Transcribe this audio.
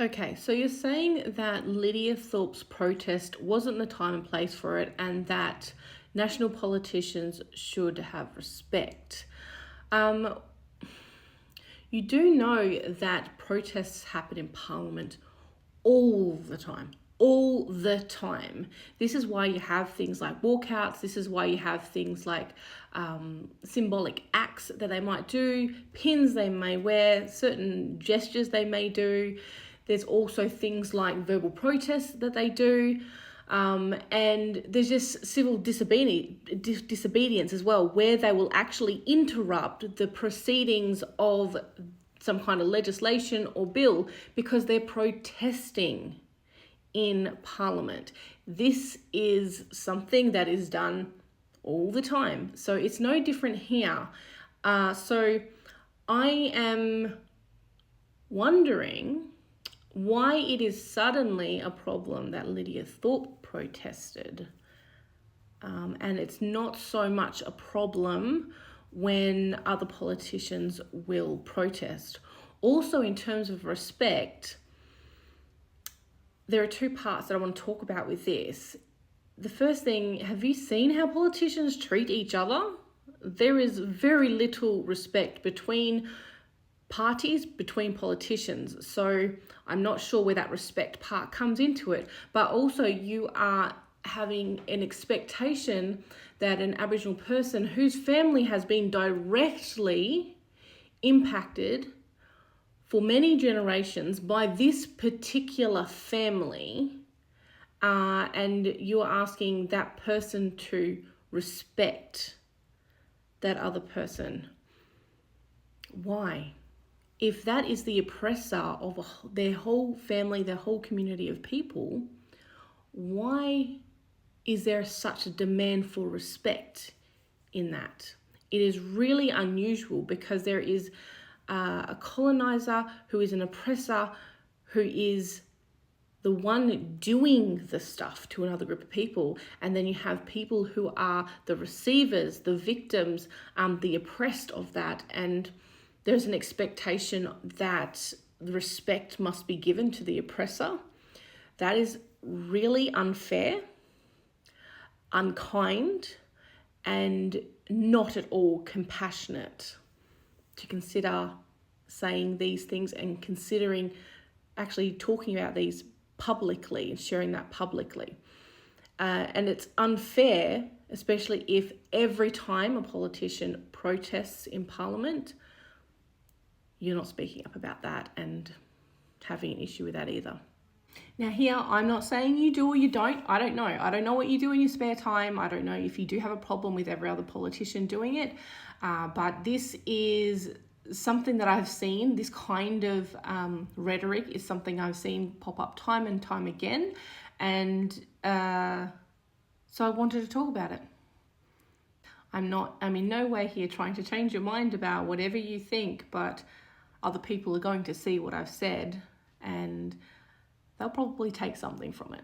Okay, so you're saying that Lydia Thorpe's protest wasn't the time and place for it, and that national politicians should have respect. Um, you do know that protests happen in Parliament all the time. All the time. This is why you have things like walkouts. This is why you have things like symbolic acts that they might do, pins they may wear, certain gestures they may do. There's also things like verbal protests that they do. And there's just civil disobedience as well, where they will actually interrupt the proceedings of some kind of legislation or bill because they're protesting in Parliament. This is something that is done all the time. So it's no different here. So I am wondering why it is suddenly a problem that Lydia Thorpe protested. And it's not so much a problem when other politicians will protest. Also, in terms of respect, there are two parts that I want to talk about with this. The first thing, have you seen how politicians treat each other? There is very little respect between parties, between politicians. So I'm not sure where that respect part comes into it. But also you are having an expectation that an Aboriginal person whose family has been directly impacted for many generations by this particular family, and you're asking that person to respect that other person. Why? If that is the oppressor of their whole family, their whole community of people, why is there such a demand for respect in that? It is really unusual because there is a colonizer who is an oppressor, who is the one doing the stuff to another group of people, and then you have people who are the receivers, the victims, the oppressed of that, and there's an expectation that the respect must be given to the oppressor. That is really unfair, unkind, and not at all compassionate to consider saying these things and considering actually talking about these publicly and sharing that publicly. And it's unfair, especially if every time a politician protests in Parliament, you're not speaking up about that and having an issue with that either. Now here, I'm not saying you do or you don't. I don't know. I don't know what you do in your spare time. I don't know if you do have a problem with every other politician doing it. But this is something that I've seen. This kind of rhetoric is something I've seen pop up time and time again. And so I wanted to talk about it. I'm in no way here trying to change your mind about whatever you think, but other people are going to see what I've said and they'll probably take something from it.